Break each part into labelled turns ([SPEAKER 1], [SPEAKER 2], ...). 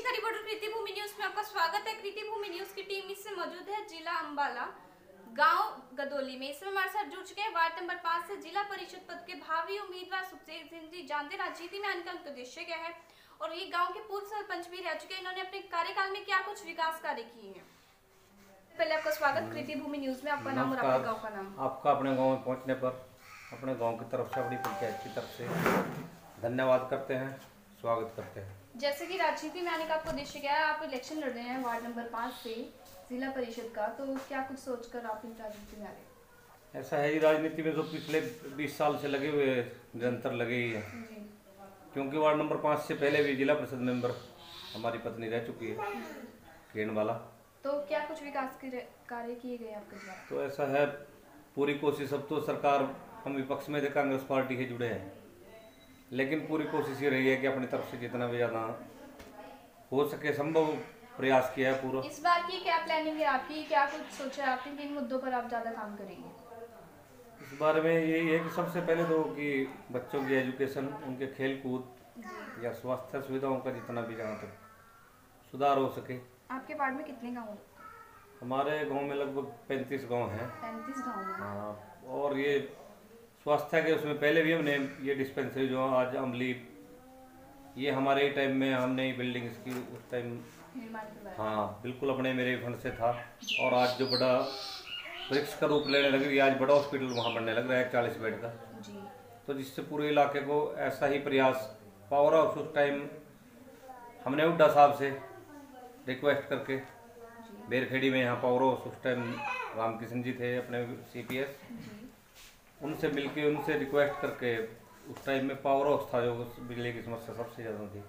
[SPEAKER 1] का रिपोर्टर कृति भूमि न्यूज में आपका स्वागत है। कृति भूमि न्यूज की टीम इससे मौजूद है जिला अंबाला गांव गदोली में। इसमें हमारे साथ जुड़ चुके हैं वार्ड नंबर 5 से जिला परिषद पद के भावी उम्मीदवार सुखदेव सिंह जी। जानते राजनीति में आने का उनका उद्देश्य क्या है और ये गाँव के पूर्व सरपंच भी रह चुके हैं। इन्होंने अपने कार्यकाल में क्या कुछ विकास कार्य किए हैं। पहले आपका स्वागत कृति भूमि न्यूज में। आपका नाम और अपने गाँव का नाम।
[SPEAKER 2] आपका अपने गाँव में पहुँचने पर अपने गाँव की तरफ से, अपनी पंचायत की तरफ से धन्यवाद करते हैं, स्वागत करते हैं।
[SPEAKER 1] जैसे कि राजनीति में आने का आपका उद्देश्य क्या है, आप इलेक्शन लड़ रहे हैं वार्ड नंबर 5 से जिला परिषद का, तो क्या कुछ सोचकर आप इस राजनीति में आ रहे हैं?
[SPEAKER 2] ऐसा है, राजनीति में तो पिछले 20 साल से लगे हुए, निरंतर लगे ही है। क्योंकि वार्ड नंबर 5 से पहले भी जिला परिषद मेंबर हमारी पत्नी रह चुकी है, केन वाला।
[SPEAKER 1] तो क्या कुछ विकास कार्य किए गए आपके द्वारा?
[SPEAKER 2] तो ऐसा है, पूरी कोशिश, अब तो सरकार हम विपक्ष में थे, कांग्रेस पार्टी के जुड़े हैं, लेकिन पूरी कोशिश ये रही है कि अपनी तरफ से जितना भी ज़्यादा हो सके संभव प्रयास किया है पूरा।
[SPEAKER 1] इस बार की क्या प्लानिंग है आपकी, क्या कुछ सोचा है आपने, किन मुद्दों पर आप ज़्यादा काम करेंगे?
[SPEAKER 2] इस बारे में यही है कि सबसे पहले तो कि बच्चों की एजुकेशन, उनके खेल कूद या स्वास्थ्य सुविधाओं का जितना भी जहाँ तक सुधार हो सके।
[SPEAKER 1] आपके वार्ड में कितने गाँव?
[SPEAKER 2] हमारे गांव में लगभग 35 गांव हैं।
[SPEAKER 1] 35 गाँव हैं।
[SPEAKER 2] हाँ, और ये स्वास्थ्य के उसमें पहले भी हमने ये डिस्पेंसरी जो आज अमली, ये हमारे ही टाइम में हमने बिल्डिंग इसकी उस टाइम
[SPEAKER 1] निर्माण करवाया।
[SPEAKER 2] हाँ बिल्कुल, अपने मेरे फंड से था। और आज जो बड़ा वृक्ष का रूप लेने लग रही है, आज बड़ा हॉस्पिटल वहाँ बनने लग रहा है 40 बेड का
[SPEAKER 1] जी।
[SPEAKER 2] तो जिससे पूरे इलाके को ऐसा ही प्रयास, पावर हाउस उस टाइम हमने हुड्डा साहब से रिक्वेस्ट करके, बेरखेड़ी में यहाँ पावर हाउस उस टाइम रामकिशन जी थे अपने CPS, उनसे मिलके, उनसे रिक्वेस्ट करके उस टाइम में पावर हाउस था, जो बिजली की समस्या सबसे ज़्यादा थी।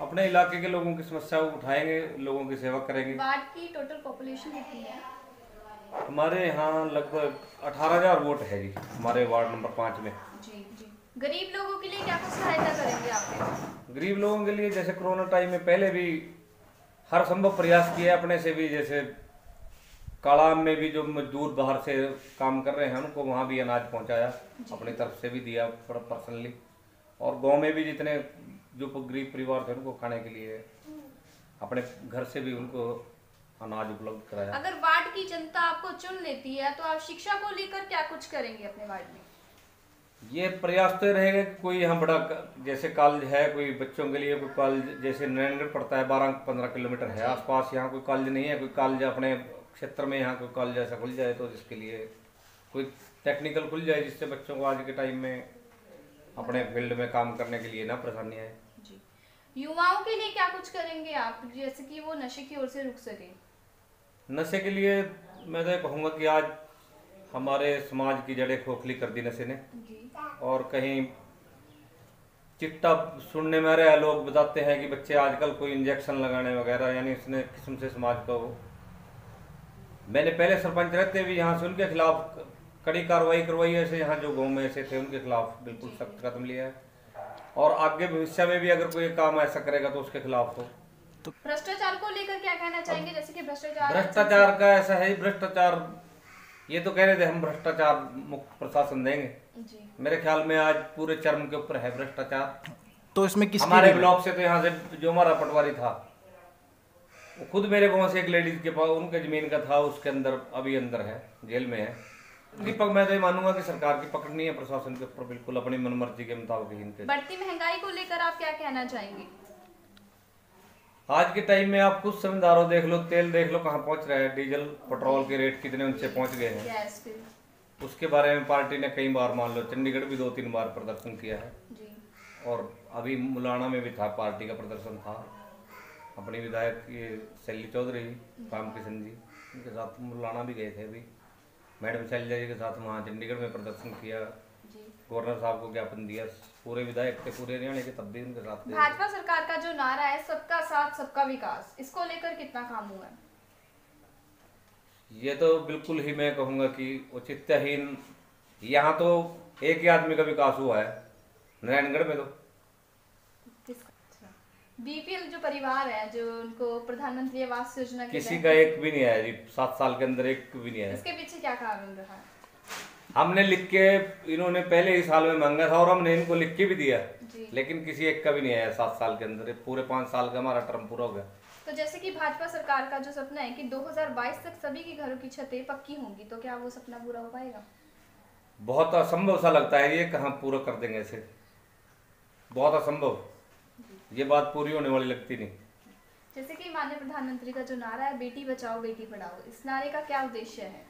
[SPEAKER 2] अपने इलाके के लोगों की समस्या उठाएंगे, लोगों की सेवा करेंगे।
[SPEAKER 1] वार्ड की टोटल पॉपुलेशन कितनी है?
[SPEAKER 2] हमारे यहाँ लगभग 18,000 वोट है जी, हमारे वार्ड नंबर 5 में।
[SPEAKER 1] जी। गरीब लोगों के लिए क्या कुछ सहायता करेंगे आप?
[SPEAKER 2] गरीब लोगों के लिए जैसे कोरोना टाइम में पहले भी हर संभव प्रयास किया अपने से भी, जैसे कालाम में भी जो मजदूर बाहर से काम कर रहे हैं उनको वहाँ भी अनाज पहुँचाया, अपनी तरफ से भी दिया पर्सनली। और गांव में भी जितने जो गरीब परिवार थे उनको खाने के लिए अपने घर से भी उनको अनाज उपलब्ध कराया।
[SPEAKER 1] अगर वार्ड की जनता आपको चुन लेती है तो आप शिक्षा को लेकर क्या कुछ करेंगे अपने वार्ड में? ये
[SPEAKER 2] प्रयास तो रहेगा कि कोई यहाँ बड़ा जैसे कॉलेज है, कोई बच्चों के लिए कोई कॉलेज, जैसे नारायणगढ़ पड़ता है 12-15 किलोमीटर है आसपास, यहाँ कोई कॉलेज नहीं है, कोई कॉलेज अपने क्षेत्र में यहाँ कोई कॉलेज ऐसा खुल जाए तो जिसके लिए कोई टेक्निकल खुल जाए, जिससे बच्चों को आज के टाइम में अपने फील्ड में काम करने के लिए ना परेशानी आए।
[SPEAKER 1] युवाओं के लिए क्या कुछ करेंगे आप, जैसे कि वो नशे की ओर से रुक सके?
[SPEAKER 2] नशे के लिए मैं तो कहूँगा कि आज हमारे समाज की जड़ें खोखली कर दी नशे ने। और कहीं चिट्टा सुनने में आ रहा है, लोग बताते हैं कि बच्चे आजकल कोई इंजेक्शन लगाने वगैरह, यानी इसने किस्म से समाज को, मैंने पहले सरपंच रहते भी यहाँ से उनके खिलाफ कड़ी कार्रवाई करवाई, ऐसे यहाँ जो गांव में ऐसे थे उनके खिलाफ बिल्कुल सख्त कदम लिया है। और आगे भविष्य में भी अगर कोई काम ऐसा करेगा तो उसके खिलाफ हो।
[SPEAKER 1] तो भ्रष्टाचार को लेकर क्या कहना चाहेंगे? जैसे कि
[SPEAKER 2] भ्रष्टाचार का ऐसा है, भ्रष्टाचार ये तो कह रहे थे हम भ्रष्टाचार मुक्त प्रशासन देंगे
[SPEAKER 1] जी।
[SPEAKER 2] मेरे ख्याल में आज पूरे चरम के ऊपर है भ्रष्टाचार।
[SPEAKER 3] तो इसमें किस
[SPEAKER 2] हमारे ब्लॉक से तो यहाँ से जो हमारा पटवारी था, वो खुद मेरे गाँव से एक लेडीज के पास उनके जमीन का था, उसके अंदर अभी अंदर है, जेल में है। दीपक, मैं तो ये मानूंगा कि सरकार की पकड़ नहीं है प्रशासन के ऊपर, बिल्कुल अपनी मनमर्जी के मुताबिक इनके।
[SPEAKER 1] बढ़ती महंगाई को लेकर आप क्या कहना चाहेंगे?
[SPEAKER 2] आज के टाइम में आप खुद समझदार हो, देख लो तेल देख लो कहाँ पहुंच रहा है, डीजल पेट्रोल के रेट कितने ऊंचे पहुंच गए हैं। उसके बारे में पार्टी ने कई बार, मान लो चंडीगढ़ भी 2-3 बार प्रदर्शन किया है
[SPEAKER 1] जी।
[SPEAKER 2] और अभी मुलाना में भी था, पार्टी का प्रदर्शन था। अपनी विधायक ये शैली चौधरी, रामकिशन जी, उनके साथ मुलाना भी गए थे। अभी मैडम शैलजा जी के साथ वहाँ चंडीगढ़ में प्रदर्शन किया, गवर्नर साहब को ज्ञापन दिया, पूरे विधायक थे पूरे हरियाणा के, तब भी उनके साथ।
[SPEAKER 1] भाजपा सरकार का जो नारा है सबका साथ सबका विकास, इसको लेकर कितना काम हुआ है?
[SPEAKER 2] ये तो बिल्कुल ही मैं कहूँगा कि औचित्यहीन। यहाँ तो एक ही आदमी का विकास हुआ है नारायणगढ़ में, तो
[SPEAKER 1] BPL जो परिवार है, जो उनको प्रधानमंत्री आवास योजना
[SPEAKER 2] किसी का एक भी नहीं आया जी, 7 साल के अंदर एक भी नहीं आया।
[SPEAKER 1] इसके पीछे क्या कारण रहा है?
[SPEAKER 2] हमने लिख के, इन्होंने पहले ही साल में मांगा था और हमने इनको लिख के भी दिया,
[SPEAKER 1] जी।
[SPEAKER 2] लेकिन किसी एक का भी नहीं आया 7 साल के अंदर। पूरे 5 साल का हमारा टर्म पूरा हो गया।
[SPEAKER 1] तो जैसे कि भाजपा सरकार का जो सपना है कि 2022 तक सभी के घरों की छतें पक्की होंगी, तो क्या वो सपना पूरा हो पाएगा?
[SPEAKER 2] बहुत असंभव सा लगता है, ये कहाँ पूरा कर देंगे ऐसे, बहुत असंभव, ये बात पूरी होने वाली लगती नहीं।
[SPEAKER 1] जैसे कि माननीय प्रधानमंत्री का जो नारा है बेटी बचाओ बेटी पढ़ाओ, इस नारे का क्या उद्देश्य है?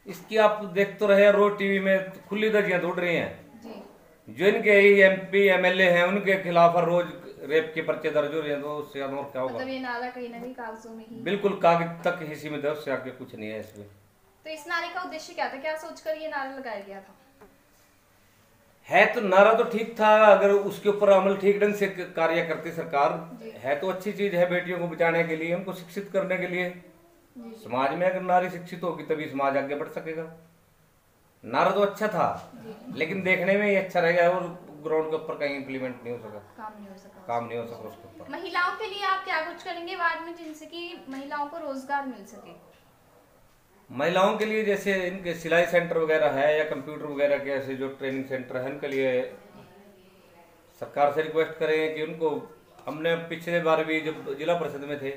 [SPEAKER 2] इसकी आप देख तो रहे हैं, रोज टीवी में खुली धज्जियां उड़ रही हैं
[SPEAKER 1] जी।
[SPEAKER 2] जो इनके MP MLA हैं उनके खिलाफ हर रोज रेप के पर्चे दर्ज हो रहे हैं, तो उससे और क्या होगा?
[SPEAKER 1] मतलब ये नारा कहीं ना कहीं कागजों में ही,
[SPEAKER 2] बिल्कुल कागज तक ही सीमित है, उससे आगे कुछ नहीं है इसमें।
[SPEAKER 1] तो इस नारे का उद्देश्य क्या था? क्या सोचकर ये नारा लगाया गया था?
[SPEAKER 2] है तो नारा तो ठीक था, अगर उसके ऊपर अमल ठीक ढंग से कार्य करती सरकार, है तो अच्छी चीज है, बेटियों को बचाने के लिए, उनको शिक्षित करने के लिए। समाज में अगर नारी शिक्षित होगी तभी समाज आगे बढ़ सकेगा। नारा तो अच्छा था, लेकिन देखने में ही अच्छा रह गया और ग्राउंड के ऊपर कहीं इम्प्लीमेंट नहीं हो सका,
[SPEAKER 1] काम नहीं हो सका।
[SPEAKER 2] काम नहीं हो सका उसके ऊपर।
[SPEAKER 1] महिलाओं के लिए आप क्या कुछ करेंगे वार्ड में जिनसे कि महिलाओं को रोजगार मिल सके?
[SPEAKER 2] महिलाओं के लिए जैसे इनके सिलाई सेंटर वगैरह है या कंप्यूटर वगैरह के ऐसे जो ट्रेनिंग सेंटर है, इनके लिए सरकार से रिक्वेस्ट करें कि उनको, हमने पिछले बार भी जब जिला परिषद में थे,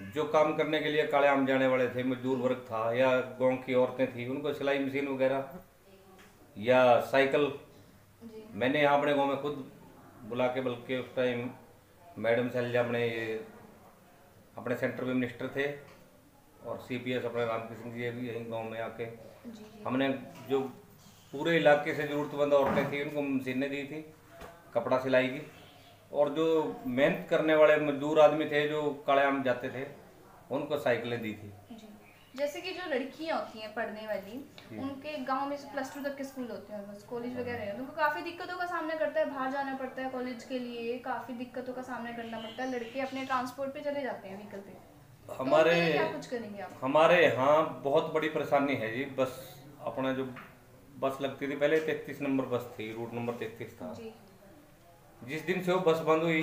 [SPEAKER 2] जो काम करने के लिए काले आम जाने वाले थे, मजदूर वर्ग था या गांव की औरतें थी, उनको सिलाई मशीन वगैरह या साइकिल, मैंने यहाँ अपने गांव में खुद बुला के, बल्कि उस टाइम मैडम शैलजा अपने ये अपने सेंटर में मिनिस्टर थे और CPS अपने रामकृष्ण जी भी यहीं गांव में आके हमने जो पूरे इलाके से जरूरतमंद औरतें थी उनको मशीनें दी थी कपड़ा सिलाई की, और जो मेहनत करने वाले मजदूर आदमी थे जो काले आम जाते थे उनको साइकिलें दी थी।
[SPEAKER 1] जैसे कि जो लड़कियां होती हैं पढ़ने वाली, उनके गांव में +2 तक के स्कूल होते हैं, बस कॉलेज वगैरह है, उनको काफ़ी दिक्कतों का सामना करता है, बाहर जाना पड़ता है कॉलेज के लिए, काफ़ी दिक्कतों का सामना करना पड़ता है, लड़के अपने ट्रांसपोर्ट पे चले जाते हैं व्हीकल पे,
[SPEAKER 2] हमारे
[SPEAKER 1] तो क्या कुछ करेंगे आप?
[SPEAKER 2] हमारे यहाँ बहुत बड़ी परेशानी है जी। बस अपना जो बस लगती थी पहले 33 नंबर बस थी, रूट नंबर 33 था
[SPEAKER 1] जी।
[SPEAKER 2] जिस दिन से वो बस बंद हुई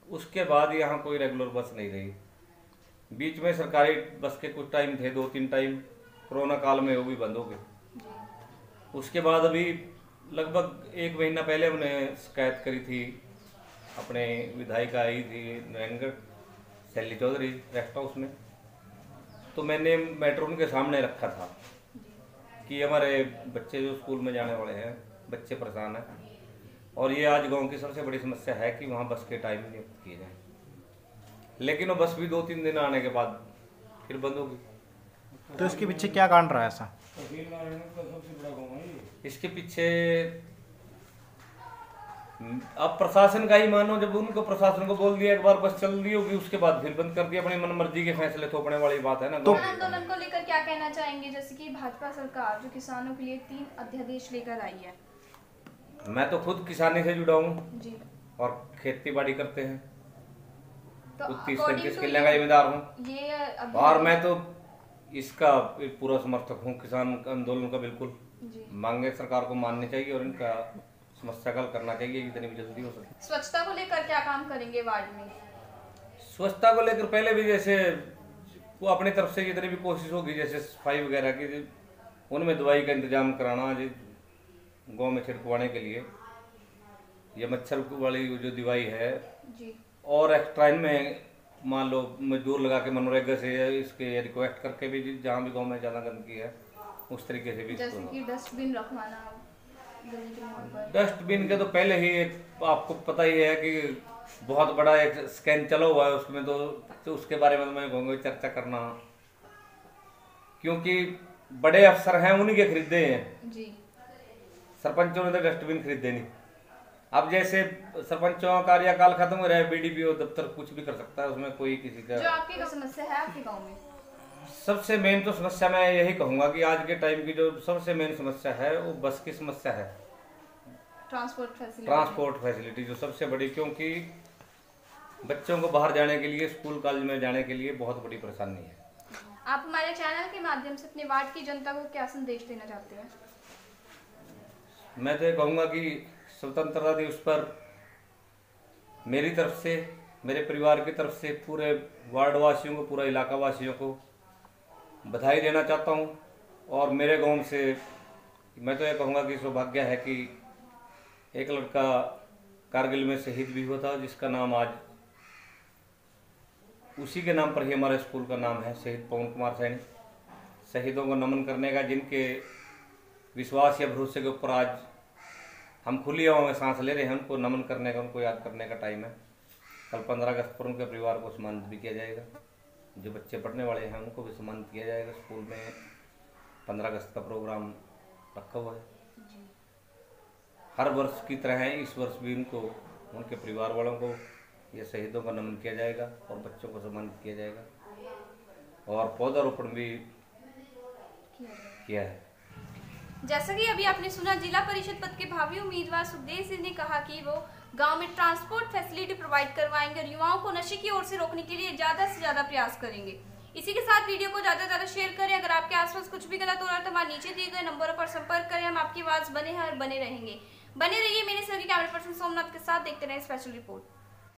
[SPEAKER 2] उसके बाद यहाँ कोई रेगुलर बस नहीं रही। बीच में सरकारी बस के कुछ टाइम थे, 2-3 टाइम, कोरोना काल में वो भी बंद हो गए। उसके बाद अभी लगभग 1 महीना पहले हमने शिकायत करी थी, अपने विधायिका आई थी नारायणगढ़ शैली चौधरी रेस्ट हाउस में, तो मैंने मैटर उनके सामने रखा था कि हमारे बच्चे जो स्कूल में जाने वाले हैं, बच्चे परेशान हैं, और ये आज गांव की सबसे बड़ी समस्या है कि वहाँ बस के टाइम नियुक्त किए जाएँ, लेकिन वो बस भी 2-3 दिन आने के बाद फिर बंद हो गई।
[SPEAKER 3] तो इसके पीछे क्या कारण रहा ऐसा?
[SPEAKER 2] इसके पीछे अब प्रशासन का ही मानो, जब उनको प्रशासन को बोल दिया एक बार बस चल रही होगी उसके बाद फिर बंद कर दिया, अपनी मन मर्जी के फैसले थोपने वाली बात है ना।
[SPEAKER 3] तो
[SPEAKER 1] आंदोलन को लेकर क्या कहना चाहेंगे? जैसे कि भाजपा सरकार जो किसानों के लिए 3 अध्यादेश लेकर आई है।
[SPEAKER 2] मैं तो खुद किसानी से जुड़ा हूँ
[SPEAKER 1] जी।
[SPEAKER 2] और खेती बाड़ी करते हैं,
[SPEAKER 1] तो
[SPEAKER 2] खुद 30-35 किले का जिम्मेदार हूँ, और मैं तो इसका पूरा समर्थक हूँ किसान आंदोलन का। बिल्कुल मांगे सरकार को माननी चाहिए और इनका समस्या हल करना चाहिए जितनी भी जल्दी हो सके।
[SPEAKER 1] स्वच्छता को लेकर क्या काम करेंगे वार्ड में?
[SPEAKER 2] स्वच्छता को लेकर पहले भी जैसे वो अपनी तरफ से जितनी भी कोशिश होगी, जैसे सफाई वगैरह की, उनमें दवाई का इंतजाम कराना जी गाँव में छिड़कवाने के लिए, ये मच्छर वाली जो दवाई है
[SPEAKER 1] जी।
[SPEAKER 2] और एक्स्ट्रा इनमें मान लो मजदूर लगा के मनरेगा से इसके रिक्वेस्ट करके भी जहाँ भी गांव में ज़्यादा गंदगी है उस तरीके से भी,
[SPEAKER 1] जैसे कि डस्टबिन रखवाना गली के मोड़ पर।
[SPEAKER 2] डस्टबिन के तो पहले ही आपको पता ही है कि बहुत बड़ा एक स्कैन चला हुआ है उसमें, तो उसके बारे में मैं कहूँगा चर्चा करना, क्योंकि बड़े अफसर हैं उन्हीं के खरीदे हैं
[SPEAKER 1] जी।
[SPEAKER 2] सरपंचों ने तो डस्टबिन खरीदे नहीं। अब जैसे सरपंचों का कार्यकाल खत्म हो रहा है, BDPO दफ्तर कुछ भी कर सकता है, उसमें कोई किसी का।
[SPEAKER 1] जो आपकी समस्या है आपके गांव में?
[SPEAKER 2] सबसे मेन तो समस्या मैं यही कहूंगा कि आज के टाइम की जो सबसे मेन समस्या है वो बस की समस्या है, ट्रांसपोर्ट फैसिलिटी जो सबसे बड़ी, क्योंकि बच्चों को बाहर जाने के लिए, स्कूल कॉलेज में जाने के लिए बहुत बड़ी परेशानी है।
[SPEAKER 1] आप हमारे चैनल के माध्यम से अपने वार्ड की जनता को क्या संदेश देना चाहते हैं?
[SPEAKER 2] मैं तो ये कहूँगा कि स्वतंत्रता दिवस पर मेरी तरफ से, मेरे परिवार की तरफ से पूरे वार्ड वासियों को, पूरा इलाका वासियों को बधाई देना चाहता हूँ और मेरे गांव से मैं तो ये कहूँगा कि सौभाग्य है कि एक लड़का कारगिल में शहीद भी हुआ था, जिसका नाम आज उसी के नाम पर ही हमारे स्कूल का नाम है, शहीद पवन कुमार सैनी। शहीदों को नमन करने का, जिनके विश्वास या भरोसे के ऊपर आज हम खुली हवा में सांस ले रहे हैं, उनको नमन करने का, उनको याद करने का टाइम है। कल 15 अगस्त पर उनके परिवार को सम्मानित भी किया जाएगा। जो बच्चे पढ़ने वाले हैं उनको भी सम्मानित किया जाएगा। स्कूल में 15 अगस्त का प्रोग्राम रखा हुआ है। हर वर्ष की तरह है, इस वर्ष भी उनको, उनके परिवार वालों को, ये शहीदों का नमन किया जाएगा और बच्चों को सम्मानित किया जाएगा और पौधारोपण भी किया है।
[SPEAKER 1] जैसा कि अभी आपने सुना, जिला परिषद पद के भावी उम्मीदवार सुखदेव सिंह ने कहा कि वो गांव में ट्रांसपोर्ट फैसिलिटी प्रोवाइड करवाएंगे और युवाओं को नशे की ओर से रोकने के लिए ज्यादा से ज्यादा प्रयास करेंगे। इसी के साथ वीडियो को ज्यादा से ज्यादा शेयर करें। अगर आपके आसपास कुछ भी गलत हो रहा है तो हमारे नीचे दिए गए नंबरों पर संपर्क करें। हम आपकी आवाज बने हैं और बने रहेंगे। बने रहिए मेरे सभी कैमरा पर्सन सोमनाथ के साथ। देखते रहें स्पेशल रिपोर्ट।